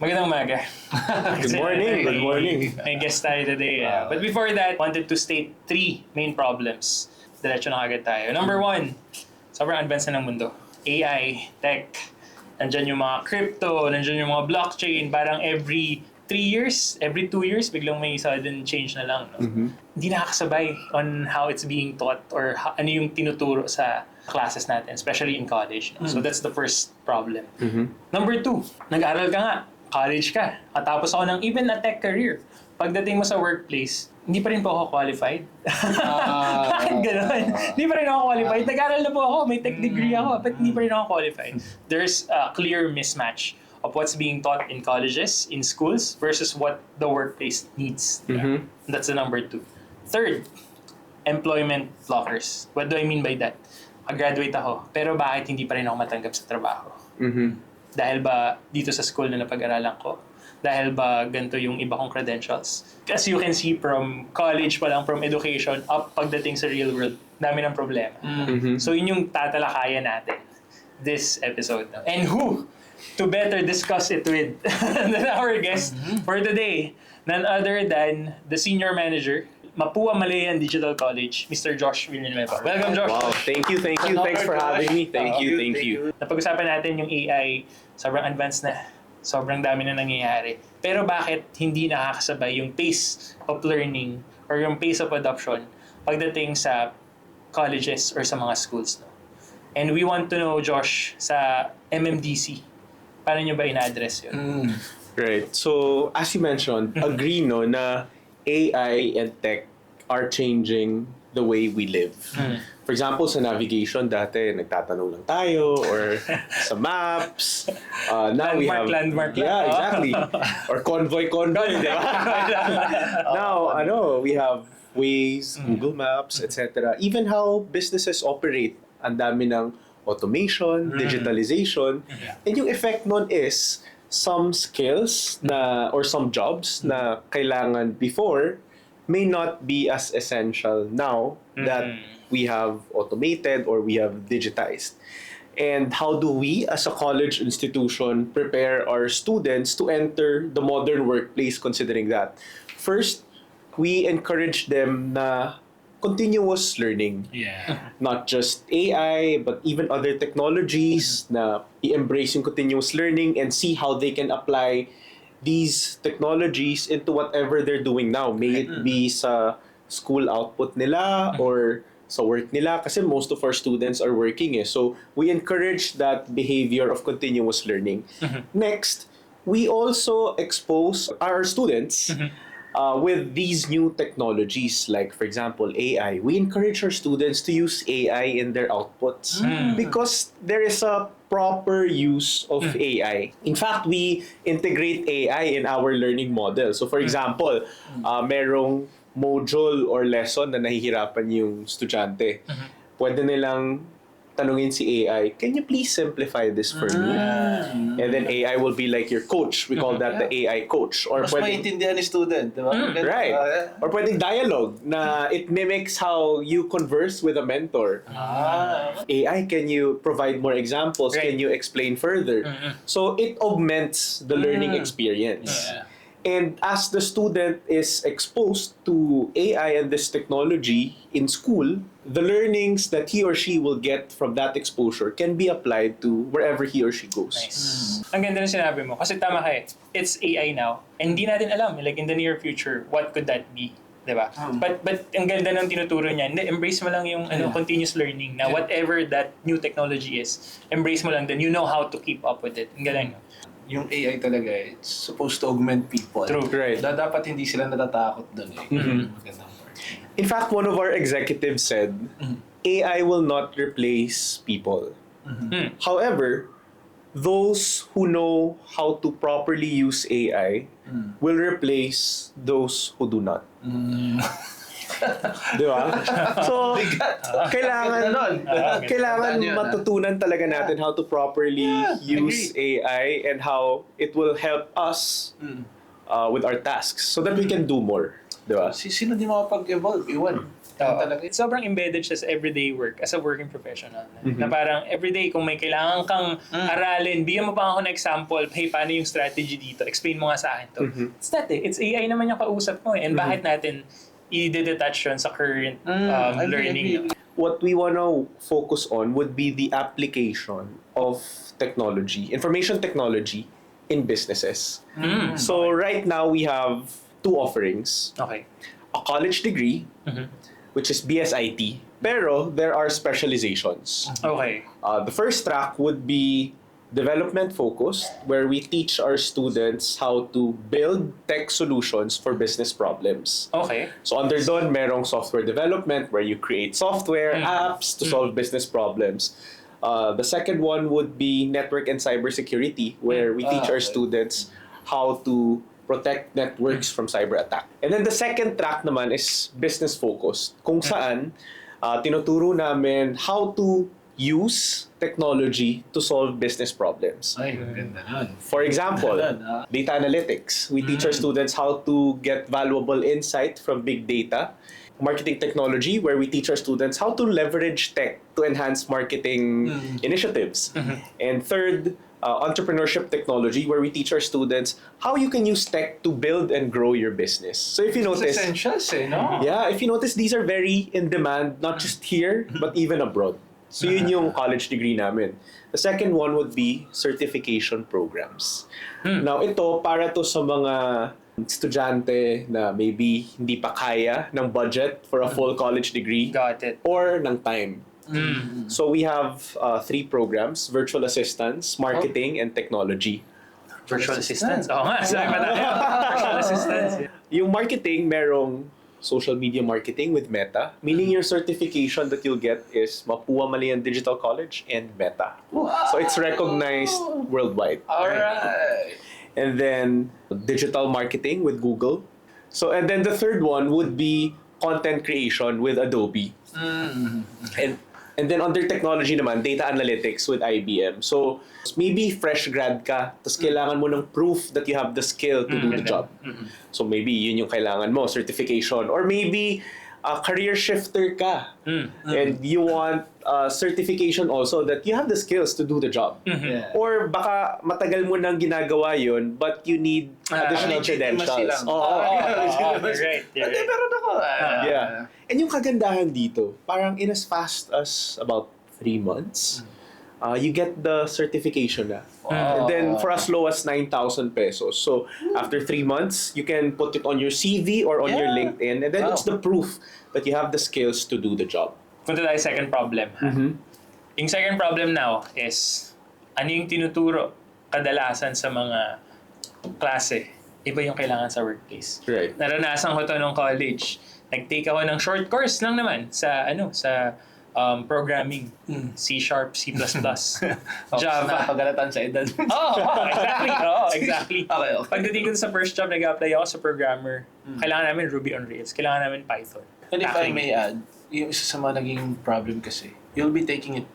Magandang umaga. Good morning. Good morning. May guest tayo today. But before that, wanted to state 3 main problems. Diretso na agad tayo. Number 1, sobrang advanced na ng mundo. AI, tech, nandyan yung mga crypto, nandyan yung mga blockchain, parang every 3 years, every 2 years, biglang may sudden change na lang. No? Hindi nakakasabay on how it's being taught or ano yung tinuturo sa classes natin, especially in college. No? So that's the first problem. Number 2, nag-aral ka nga, college ka, at tapos ako ng even a tech career. Pagdating mo sa workplace, hindi pa rin po ako qualified. Bakit ganun? Hindi pa rin ako qualified. Nag-aral na po ako, may tech degree ako, but hindi pa rin ako qualified. There's a clear mismatch of what's being taught in colleges, in schools, versus what the workplace needs. That's the number 2. Third, employment blockers. What do I mean by that? Mag-graduate ako, pero bakit hindi pa rin ako matanggap sa trabaho? Dahil ba dito sa school na napag-aralan ko? Dahil ba ganito yung iba kong credentials? As you can see from college pa lang, from education, up pagdating sa real world, dami ng problema. So yun yung tatalakayan natin this episode. And who to better discuss it with than our guest for today, none other than the senior manager, Mapua Malayan Digital College, Mr. Josh Villanueva. Welcome, Josh. Wow, thank you. Thanks for having me. Thank you. Napag-usapan natin yung AI, sobrang advanced na. Sobrang dami na nangyayari. Pero bakit hindi nakakasabay yung pace of learning or yung pace of adoption pagdating sa colleges or sa mga schools? No? And we want to know, Josh, sa MMDC, paano nyo ba ina-address yun? Right. So, as you mentioned, agree no na AI and tech are changing the way we live. For example, sa navigation, dati nagtatanong lang tayo or sa maps. Now we have... Landmark. Yeah, exactly. Or convoy, di ba? Now, we have Waze, Google Maps, etc. Even how businesses operate, ang dami ng automation, digitalization. And yung effect nun is some skills na or some jobs na kailangan before may not be as essential now that we have automated or we have digitized. And how do we as a college institution prepare our students to enter the modern workplace considering that? First, we encourage them na continuous learning. Not just AI, but even other technologies na i-embrace yung continuous learning and see how they can apply these technologies into whatever they're doing now. May it be sa school output nila or sa work nila kasi most of our students are working. So we encourage that behavior of continuous learning. Next, we also expose our students with these new technologies, like for example AI. We encourage our students to use AI in their outputs because there is a proper use of AI. In fact, we integrate AI in our learning model. So for example, merong module or lesson na nahihirapan yung estudyante. Pwede nilang tanungin si AI, can you please simplify this for me? And then AI will be like your coach. We call that the AI coach. Or mas maintindihan ni student, di ba? Right. Or pwedeng dialogue na it mimics how you converse with a mentor. AI, can you provide more examples? Right. Can you explain further? So it augments the learning experience. And as the student is exposed to AI and this technology in school, the learnings that he or she will get from that exposure can be applied to wherever he or she goes. Nice. Ang ganda ng sinabi mo. Kasi tama ka eh. It's AI now. And hindi natin alam, like in the near future, what could that be? Diba? But ang ganda ng tinuturo niya, embrace mo lang yung continuous learning na whatever that new technology is, embrace mo lang, then you know how to keep up with it. Ang galing. Yung AI talaga, it's supposed to augment people. True. Right. Dapat hindi sila natatakot doon eh. Magandang part. In fact, one of our executives said, AI will not replace people. However, those who know how to properly use AI will replace those who do not. Di ba? So, kailangan matutunan talaga natin how to properly use AI and how it will help us with our tasks so that we can do more. Di ba? Sino di makapag-evolve? Iwan. talaga. Sobrang embedded siya sa everyday work as a working professional. Na parang everyday, kung may kailangan kang aralin, bigyan mo pa ako ng example, hey, paano yung strategy dito? Explain mo nga sa akin to. It's that eh. It's AI naman yung kausap mo eh. And bakit natin i-detach yun sa current learning? What we want to focus on would be the application of technology, information technology in businesses. So right now we have two offerings. Okay. A college degree, which is BSIT, pero there are specializations. Okay. The first track would be development focused, where we teach our students how to build tech solutions for business problems. Okay. So under doon, merong software development where you create software, apps to solve business problems. The second one would be network and cybersecurity, where we teach our students how to protect networks from cyber attack. And then the second track naman is business focused, kung saan tinuturo namin how to use technology to solve business problems. Ay, ganda nun. For example, data analytics. We teach our students how to get valuable insight from big data. Marketing technology, where we teach our students how to leverage tech to enhance marketing initiatives. And third, entrepreneurship technology, where we teach our students how you can use tech to build and grow your business. So if you It's notice, essentials no? yeah, if you notice, these are very in demand, not just here, but even abroad. So yun yung college degree namin. The second one would be certification programs. Now ito, para to sa mga estudyante na maybe hindi pa kaya ng budget for a full college degree Got it. or ng time. So we have three programs: virtual assistance, marketing, and technology. Virtual assistants. Oo nga, sabi pa tayo. Virtual assistants. Yung marketing, merong social media marketing with Meta, meaning your certification that you'll get is Mapua Malian Digital College and Meta. So it's recognized worldwide. Alright. And then digital marketing with Google. So and then the third one would be content creation with Adobe. And then under technology naman, data analytics with IBM. So maybe fresh grad ka, tapos kailangan mo ng proof that you have the skill to do the job. So maybe yun yung kailangan mo, certification. Or maybe career shifter ka. And you want certification also that you have the skills to do the job. Yeah. Or baka matagal mo nang ginagawa yun, but you need additional legitimacy credentials. lang. Right. Hindi, meron ako. Yeah. And yung kagandahan dito, parang in as fast as about 3 months, you get the certification na. And then for as low as 9,000 pesos. So after 3 months, you can put it on your CV or on your LinkedIn. And then it's the proof that you have the skills to do the job. Punta tayo second problem. Yung second problem now is, ano yung tinuturo kadalasan sa mga klase? Iba yung kailangan sa workplace. Right. Naranasan ko to nung college. Nag-take ako ng short course lang naman sa programming. C#, C++, Java. Napagalatan sa edad. Exactly. Okay. Pagdating ko sa first job, nag-apply ako sa programmer. Kailangan namin Ruby on Rails. Kailangan namin Python. And if I may add, yung isa sa mga naging problem kasi, you'll be taking it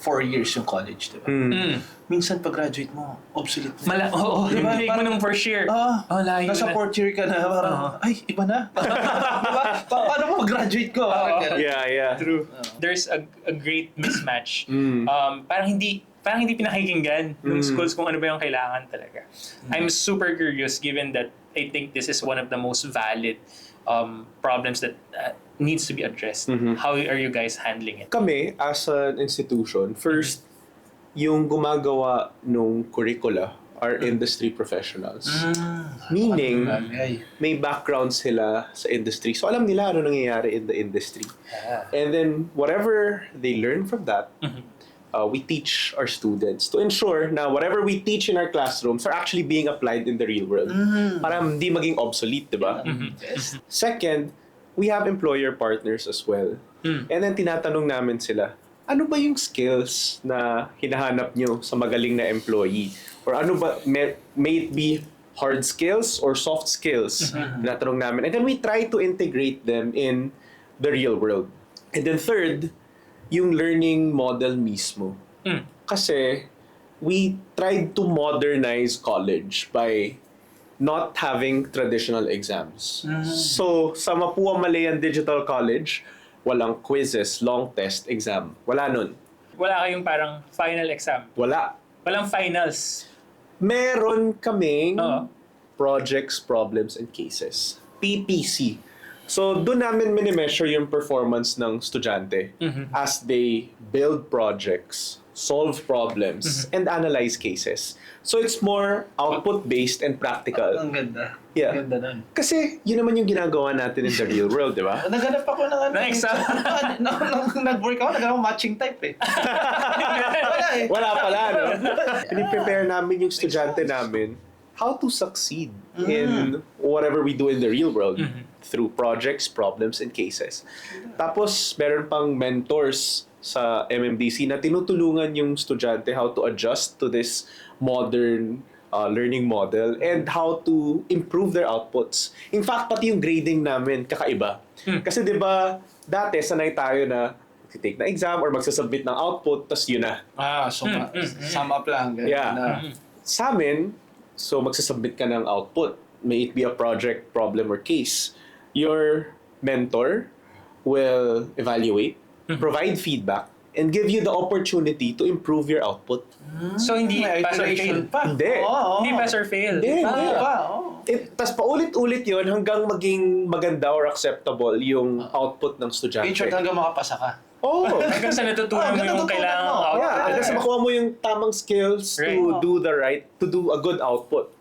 4 years yung college, diba? Minsan pag-graduate mo, obsolete na. Diba? Hindi mo nung first year. Layo Nasa na. 4th year ka na, parang, ay, iba na. Diba? Paano mo mag-graduate ko? Yeah. True. There's a great mismatch. Parang hindi pinakikinggan ng schools kung ano ba yung kailangan talaga. I'm super curious given that I think this is one of the most valid problems that needs to be addressed. How are you guys handling it? Kami, as an institution, first, yung gumagawa nung curricula are industry professionals. Meaning, may background sila sa industry. So alam nila ano nangyayari in the industry. And then, whatever they learn from that, we teach our students to ensure na whatever we teach in our classrooms are actually being applied in the real world. Para hindi maging obsolete, di ba? Second, we have employer partners as well. And then tinatanong namin sila, ano ba yung skills na hinahanap nyo sa magaling na employee? Or ano ba, may it be hard skills or soft skills? Tinatanong namin. And then we try to integrate them in the real world. And then third, yung learning model mismo. Kasi we tried to modernize college by not having traditional exams. So, sa Mapua Malayan Digital College, walang quizzes, long test, exam. Wala nun. Wala kayong parang final exam. Wala. Walang finals. Meron kaming Oo. projects, problems, and cases. PPC. So, doon namin minimeasure yung performance ng estudyante as they build projects, solve problems, and analyze cases. So, it's more output-based and practical. Ang ganda. Yeah. Ang ganda nun. Kasi, yun naman yung ginagawa natin in the real world, di ba? Naghanap ako ng Ng exam. Nag-work ako, naghanap ako matching type eh. Wala eh. Wala pala, no? Piniprepare namin yung estudyante namin how to succeed in whatever we do in the real world through projects, problems, and cases. Tapos, meron pang mentors sa MMDC na tinutulungan yung estudyante how to adjust to this modern learning model and how to improve their outputs. In fact, pati yung grading namin kakaiba. Kasi 'di ba, dati sanay tayo na take na exam or magsasubmit ng output, tas yun na. Sum up lang. ganun Yeah. na. Sa amin, so magsasubmit ka ng output. May it be a project, problem, or case. Your mentor will evaluate, provide feedback, and give you the opportunity to improve your output. So, hindi May pass or iteration fail. pa. Hindi. Oo. Hindi pass or fail. Hindi. Oo. Tapos paulit-ulit yun hanggang maging maganda or acceptable yung output ng estudyante. In short, hanggang makapasa ka. Oh! Hanggang sa natutunan mo yung kailangan mo. output. Yeah, hanggang sa makuha mo yung tamang skills Right. to do a good output.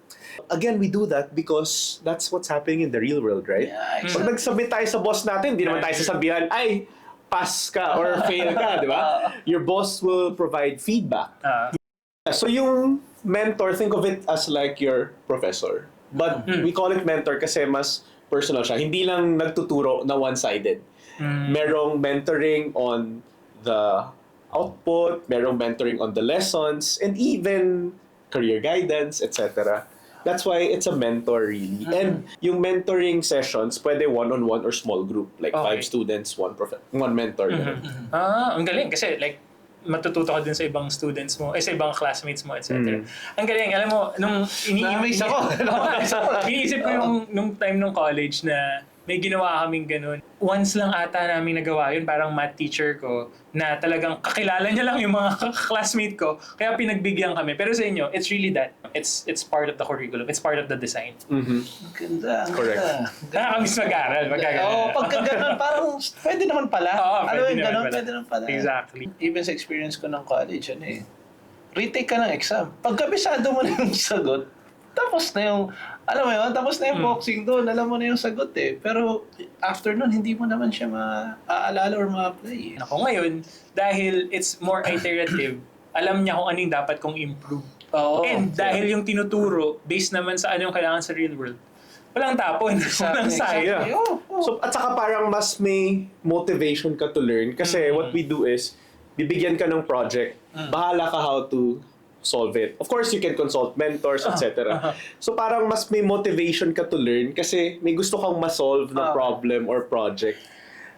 Again, we do that because that's what's happening in the real world, right? Yeah, Pag nagsubmit tayo sa boss natin, hindi naman tayo sasabihan, ay, pass ka or fail ka, di ba? Your boss will provide feedback. So yung mentor, think of it as like your professor. But we call it mentor kasi mas personal siya. Hindi lang nagtuturo na one-sided. Merong mentoring on the output, merong mentoring on the lessons, and even career guidance, etc. That's why it's a mentor really. And yung mentoring sessions, pwede one-on-one or small group. Like Okay. 5 students, one mentor. ganun. Ang galing. Kasi like, matututo ka din sa ibang students mo, sa ibang classmates mo, etc. Ang galing. Alam mo, nung Na-amaze ako. iniisip ko yung nung time nung college na may ginawa kaming ganun. Once lang ata namin nagawa yun, parang math teacher ko, na talagang kakilala niya lang yung mga classmate ko, kaya pinagbigyan kami. Pero sa inyo, it's really that. It's part of the curriculum. It's part of the design. Ang ganda. Ang Correct. ganda. Nakakamiss mag-aral. Oo, pagka ganun, parang pwede naman pala. Oo, Alam mo pwede yung naman ganun, pala. pwede naman pala. Exactly. Even sa experience ko ng college, retake ka ng exam. Pag kabisado mo na yung sagot, tapos na yung, alam mo yun, tapos na yung boxing doon, alam mo na yung sagot eh. Pero after nun, hindi mo naman siya maaalala or ma-apply eh. Ako ngayon, dahil it's more iterative, alam niya kung anong dapat kong improve. Oo. And dahil yung tinuturo, based naman sa ano yung kailangan sa real world, walang tapon, walang sayang. Yeah. So, at saka parang mas may motivation ka to learn kasi what we do is, bibigyan ka ng project, bahala ka how to solve it. Of course, you can consult mentors, etc. So parang mas may motivation ka to learn kasi may gusto kang ma-solve na problem or project.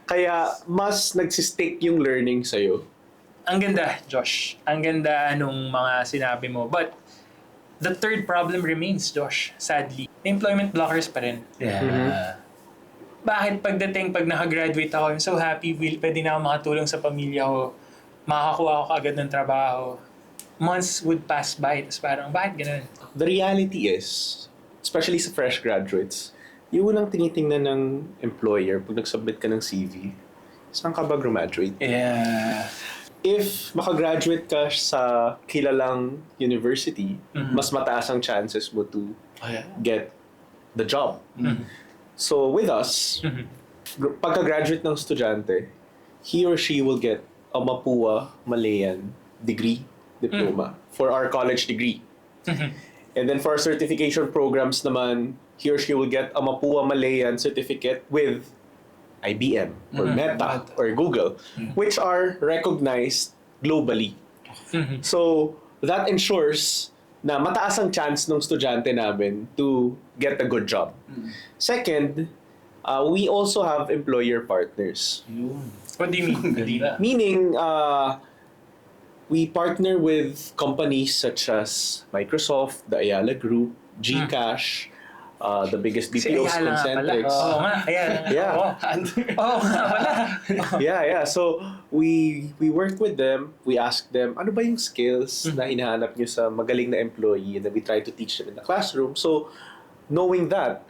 Kaya mas nagsistick yung learning sa'yo. Ang ganda, Josh. Ang ganda nung mga sinabi mo. But the third problem remains, Josh, sadly. Employment blockers pa rin. Yeah. Bakit pag nakagraduate ako, I'm so happy, pwede na ako makatulong sa pamilya ko, makakakuha ako agad ng trabaho. Months would pass by, tapos parang, bakit ganun? The reality is, especially sa fresh graduates, yung unang tinitingnan ng employer pag nag-submit ka ng CV, saan ka ba graduate? Yeah. If makagraduate ka sa kilalang university, mas mataas ang chances mo to get the job. So with us, pagka-graduate ng estudyante, he or she will get a Mapua Malayan degree, diploma, for our college degree. And then for our certification programs naman, he or she will get a Mapua Malayan certificate with IBM or Meta or Google, which are recognized globally. So that ensures na mataas ang chance ng estudyante namin to get a good job. Second, we also have employer partners. What do you mean? Meaning, we partner with companies such as Microsoft, the Ayala Group, GCash, the biggest Kasi BPOs, Ayala nga pala. Concentrics. Oo nga, Ayala. Yeah. Oo. Oo nga pala. Yeah. So, we work with them. We ask them, ano ba yung skills na hinahanap nyo sa magaling na employee? And then we try to teach them in the classroom. So, knowing that,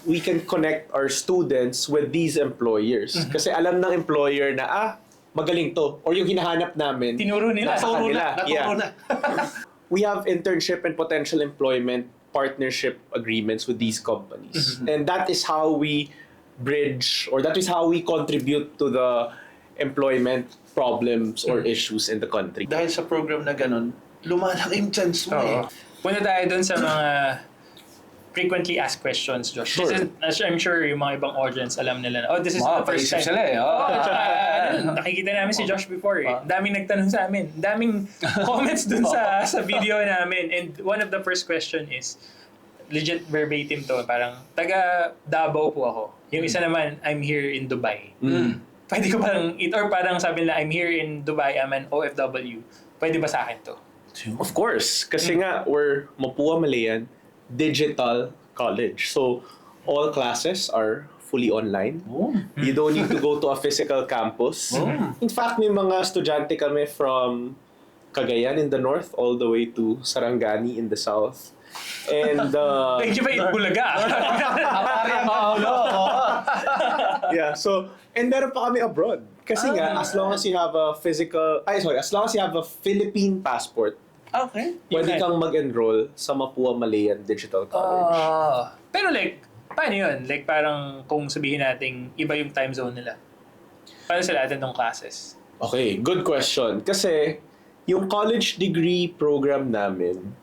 we can connect our students with these employers. Kasi alam ng employer na, magaling to. Or yung hinahanap namin, Tinuro nila. nasa kanila. Naturo na. We have internship and potential employment partnership agreements with these companies. And that is how we bridge, or that is how we contribute to the employment problems or issues in the country. Dahil sa program na ganun, lumalaki yung chance mo Oo. eh. Punta tayo dun sa mga frequently asked questions, Josh. Sure. This is, I'm sure yung mga ibang audience alam nila na, this is the first time. Sila eh. Nakikita namin si Josh before eh. Daming nagtanong sa amin. Daming comments dun sa video namin. And one of the first question is, legit verbatim to, parang, taga Davao po ako. Yung isa naman, I'm here in Dubai. Pwede ko parang, or parang sabi nila, I'm here in Dubai, I'm an OFW. Pwede ba sa akin to? Of course, kasi nga we're Mapua Malayan Digital College. So all classes are fully online. You don't need to go to a physical campus. In fact, may mga estudyante kami from Cagayan in the north all the way to Sarangani in the south. And Thank you ba Bulaga? yeah, so and meron pa kami abroad. Kasi nga as long as you have a as long as you have a Philippine passport, Okay. pwede kang mag-enroll sa Mapua Malayan Digital College. Pero like, paano yun? Like parang kung sabihin natin iba yung time zone nila. Paano sila attend ng classes? Okay, good question. Kasi yung college degree program namin,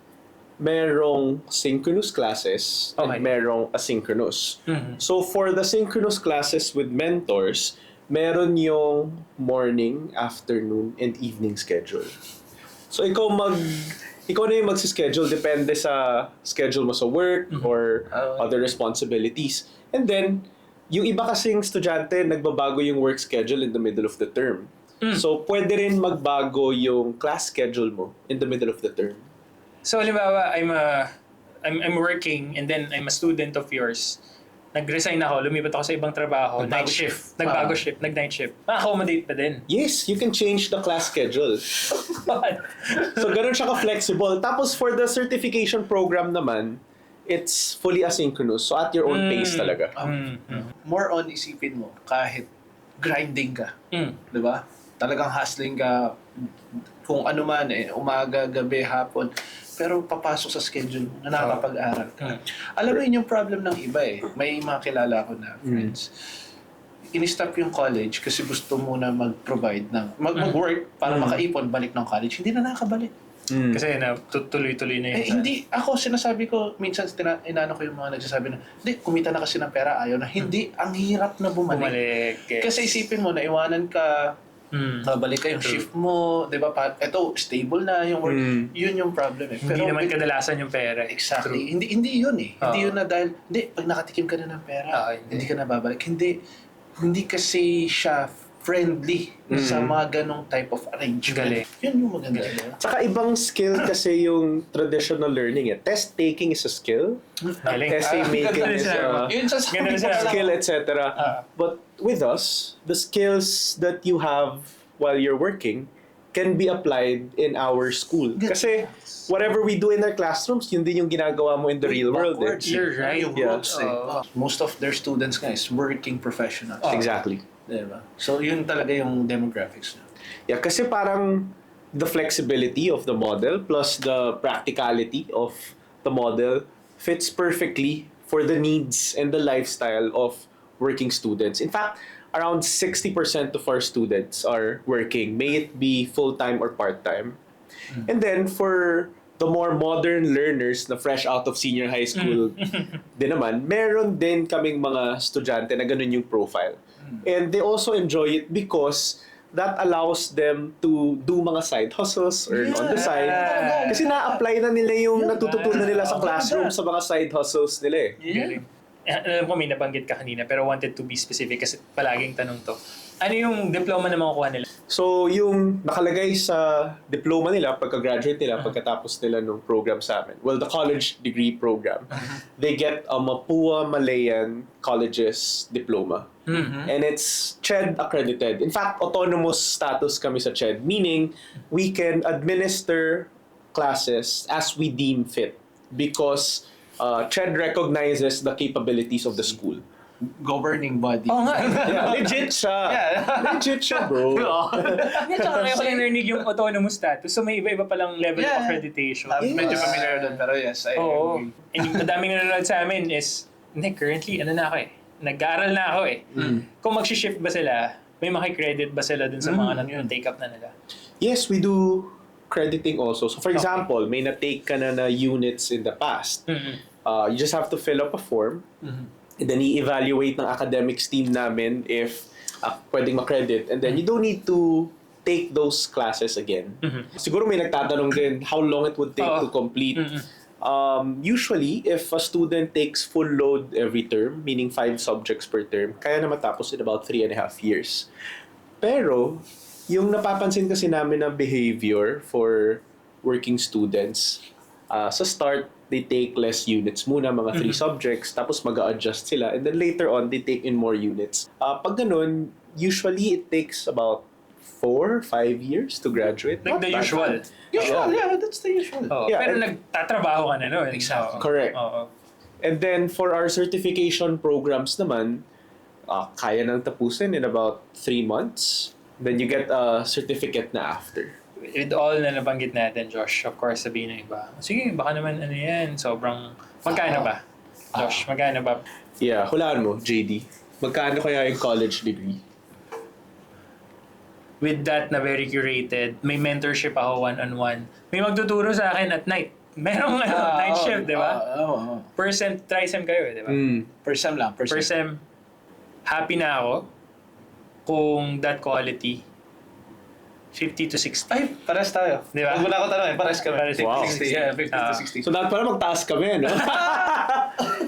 merong synchronous classes Okay. and merong asynchronous. So for the synchronous classes with mentors, meron yung morning, afternoon, and evening schedule. So ikaw na yung magsischedule depende sa schedule mo sa work or other responsibilities. And then, yung iba kasing estudyante, nagbabago yung work schedule in the middle of the term. So pwede rin magbago yung class schedule mo in the middle of the term. So halimbawa, I'm working and then I'm a student of yours. Nag-resign ako, lumipat ako sa ibang trabaho, night shift. Nagbago shift, nag-night shift. Ma-accommodate pa din. Yes, you can change the class schedule. So ganun siya ka-flexible. Tapos for the certification program naman, it's fully asynchronous. So at your own pace talaga. More on isipin mo, kahit grinding ka. Di ba? Talagang hustling ka kung ano man umaga, gabi, hapon. Pero papasok sa schedule mo na nakakapag-aral ka. Alam mo yun yung problem ng iba eh. May mga kilala ko na friends. In-stop yung college kasi gusto muna mag-provide ng mag-work para makaipon, balik ng college. Hindi na nakakabalik. Kasi tuloy-tuloy na yun. Hindi, ako sinasabi ko, minsan inano ko yung mga nagsasabi na, hindi, kumita na kasi ng pera, ayaw na. Hindi, ang hirap na bumalik. Yes. Kasi isipin mo, naiwanan ka, babalik ka yung shift mo, di ba? Eto, stable na yung work. Yun yung problem eh. Hindi naman kadalasan yung pera. Exactly. Hindi yun eh. Hindi yun na dahil, pag nakatikim ka na ng pera, hindi ka na babalik. Hindi kasi siya friendly sa mga ganong type of arrangement. Yun yung maganda. Tsaka ibang skill kasi yung traditional learning eh. Test taking is a skill. Essay making is a Yun sa skill, etc. But with us, the skills that you have while you're working can be applied in our school. Kasi whatever we do in our classrooms, yun din yung ginagawa mo in the real world. Eh. You're right. Yung roots eh. Most of their students guys, working professionals. Exactly. Diba? So yun talaga yung demographics niya. Yeah, kasi parang the flexibility of the model plus the practicality of the model fits perfectly for the needs and the lifestyle of working students. In fact, around 60% of our students are working, may it be full-time or part-time. And then for the more modern learners na fresh out of senior high school din naman, meron din kaming mga estudyante na ganun yung profile. And they also enjoy it because that allows them to do mga side hustles or on the side. Kasi na-apply na nila yung natututunan nila sa classroom sa mga side hustles nila eh. alam ko may nabanggit ka kanina pero wanted to be specific kasi palaging tanong to. Ano yung diploma na makukuha nila? So, yung nakalagay sa diploma nila, pagka-graduate nila, pagkatapos nila ng program sa amin, well, the college degree program, they get a Mapua Malayan College's diploma. And it's CHED accredited. In fact, autonomous status kami sa CHED, meaning we can administer classes as we deem fit because CHED recognizes the capabilities of the school. Governing body. Oo nga. Yeah, legit siya. Legit siya, bro. Hindi, tsaka ngayon ko lang narinig yung autonomous status. So may iba-iba palang level of accreditation. Medyo familiar doon, pero yes, I Oo. agree. And yung madaming nanonood sa amin is, currently, ano na ako eh. Nag-aaral na ako eh. Kung mag-shift ba sila, may makikredit ba sila dun sa mga take up na nila? Yes, we do crediting also. So for example, may na-take ka na units in the past. You just have to fill up a form. And then i-evaluate ng academics team namin if pwedeng makredit. And then you don't need to take those classes again. Siguro may nagtatanong din how long it would take to complete. Usually, if a student takes full load every term, meaning 5 subjects per term, kaya na matapos in about 3.5 years. Pero, yung napapansin kasi namin na behavior for working students, sa start, they take less units muna, mga 3 subjects, tapos mag-a-adjust sila, and then later on, they take in more units. Pag ganun, usually it takes about 4-5 years to graduate. Like the usual. Usual, yeah, that's the usual. Yeah, pero and- nagtatrabaho ka na, no? Exactly. Correct. Oo. And then, for our certification programs naman, kaya nang tapusin in about 3 months. Then you get a certificate na after. With all na nabanggit natin, Josh, of course, sabihin ng iba, sige, baka naman ano yan, sobrang, magkano ba? Josh, magkano ba? Yeah, hulaan mo, JD. Magkano kaya yung college degree? With that na very curated, may mentorship ako one-on-one. May magtuturo sa akin at night. Merong night shift, di ba? Per sem, tri-sem kayo, di ba? Per sem lang, per Per sem. sem, happy na ako kung that quality 50 to 60. Ay, pares tayo. Di ba? Huwag mo na ako tanong, pares kami. Pares. 50 Wow. 60, yeah, 50 to 60. So, dapat pala magtaas kami, no?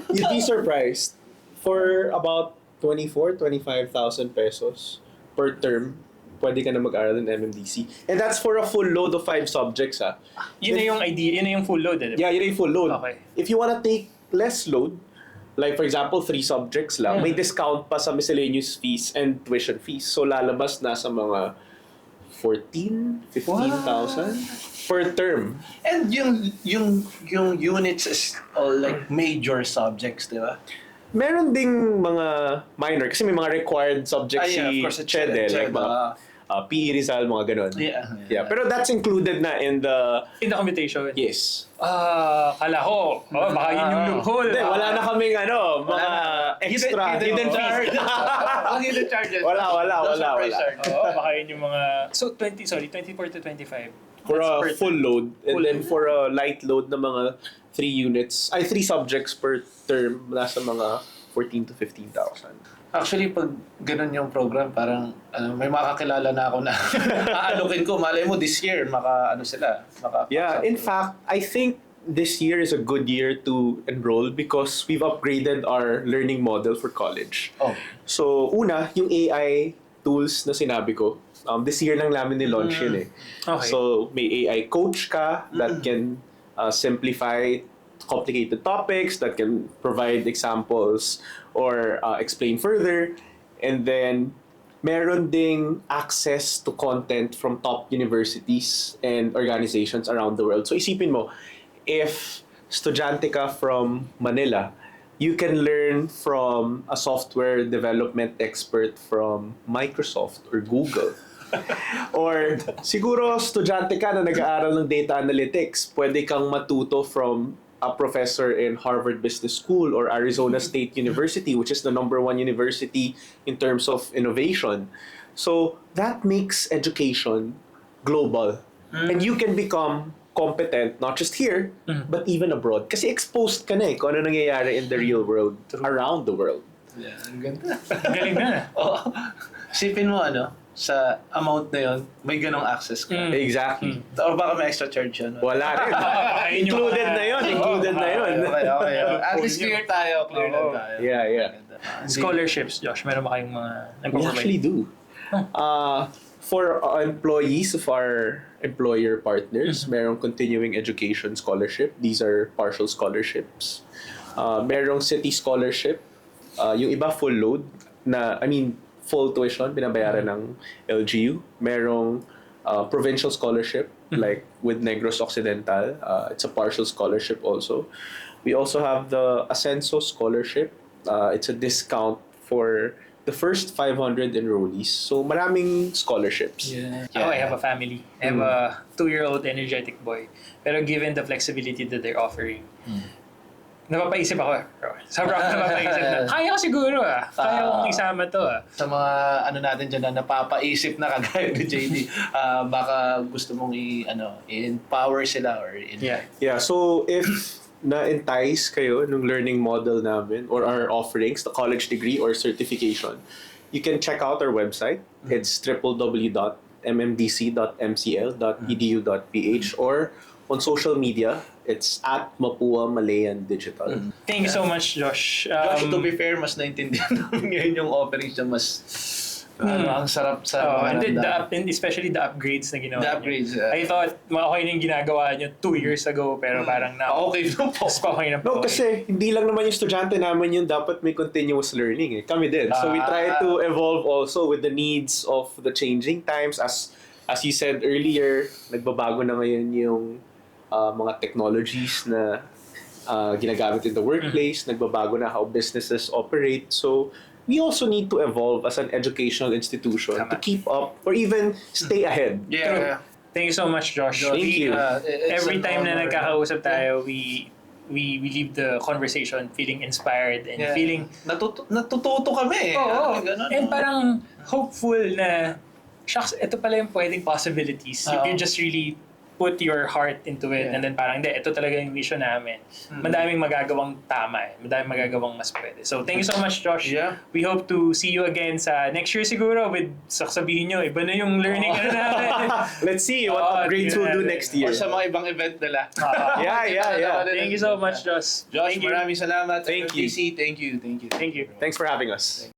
You'd be surprised. For about 25,000 pesos per term, pwede ka na mag-aral in MMDC. And that's for a full load of 5 subjects, ha? Yun na yung idea, yun na yung full load, eh, di ba? Yeah, yun yung full load. Okay. If you wanna take less load, like for example, 3 subjects lang, may discount pa sa miscellaneous fees and tuition fees. So lalabas na sa mga 15,000 per term. And yung units is all like major subjects, di ba? Meron ding mga minor, kasi may mga required subjects Yeah, of si course, CHED, like mga PE Rizal, mga ganun. Yeah. Pero that's included na in the... In the computation. Yes. Kala ko, baka yun yung loophole. Hindi, wala na kaming mga extra hidden charge. fees. Ang hidden charges. Wala. Baka yun yung mga... So, 24 to 25. For That's a per full load, and Full then load. for a light load na mga 3 subjects per term, nasa mga 14 to 15,000. Actually, pag ganun yung program, parang may makakilala na ako na aalokin ko. Malay mo, this year, sila. Yeah, in fact, I think this year is a good year to enroll because we've upgraded our learning model for college. Oh. So, una, yung AI tools na sinabi ko, this year lang namin ni-launch yun eh. Okay. So, may AI coach ka that can simplify complicated topics, that can provide examples or explain further. And then, meron ding access to content from top universities and organizations around the world. So, isipin mo, if estudyante ka from Manila, you can learn from a software development expert from Microsoft or Google. Or siguro estudyante ka na nag-aaral ng data analytics, pwede kang matuto from a professor in Harvard Business School or Arizona State University, which is the #1 university in terms of innovation. So that makes education global. And you can become competent not just here, but even abroad. Kasi exposed ka na eh kung ano nangyayari in the real world, around the world. Yeah, ang ganda. Galing na. Oo. Sipin mo, sa amount na yun, may ganong access ka. Exactly. Or baka may extra charge yun. Wala rin. Yun yung Included mga- na yun. Included na yun. Okay. At least nyo. clear tayo. Clear Oo. na tayo. Yeah. Scholarships, Josh, meron ba kayong mga We actually do. For employees of our employer partners, merong continuing education scholarship. These are partial scholarships. Merong city scholarship. Yung iba full load full tuition binabayaran ng LGU. Merong provincial scholarship like with Negros Occidental. It's a partial scholarship also. We also have the Ascenso scholarship. It's a discount for the first 500 enrollees. So maraming scholarships. Yeah. Oh, I have a family. I have a 2-year-old energetic boy. Pero given the flexibility that they're offering, napapaisip ako. Sobrang napapaisip na, kaya ko siguro Kaya kong isama to Sa mga natin dyan na napapaisip na kagaya ni JD, baka gusto mong i-empower sila or Yeah, so if na-entice kayo nung learning model namin or our offerings, the college degree or certification, you can check out our website. It's www.mmdc.mcl.edu.ph or on social media, it's at Mapua Malayan Digital. Thank you so much, Josh. Josh, to be fair, mas naintindihan namin ngayon yung offerings na mas ang sarap sa and then handa. and especially the upgrades na ginawa The niyo. upgrades. I thought okay na yung ginagawa nyo 2 years ago pero parang na Okay na po. okay na po. No, kasi hindi lang naman yung estudyante namin yung dapat may continuous learning Kami din. So we try to evolve also with the needs of the changing times. As you said earlier, nagbabago na ngayon yung mga technologies na ginagamit in the workplace. Nagbabago na how businesses operate. So we also need to evolve as an educational institution to keep up or even stay ahead. Yeah. Thank you so much, Josh. Thank you. Every time na nagkakausap tayo, we leave the conversation feeling inspired and feeling natututo kami and parang hopeful na shucks, ito pala yung pwedeng possibilities. You can just really put your heart into it and then parang ito talaga yung vision namin. Madaming magagawang tama madaming magagawang mas pwede. So thank you so much, Josh. Yeah. We hope to see you again sa next year siguro with sasabihin nyo, iba na yung learning natin. Let's see what upgrades we'll do next year. Or sa mga ibang event nila. Yeah. Thank you so much, Josh. Josh, Thank you. maraming salamat. Thank you. Thank you. Thank you. Thanks for having us.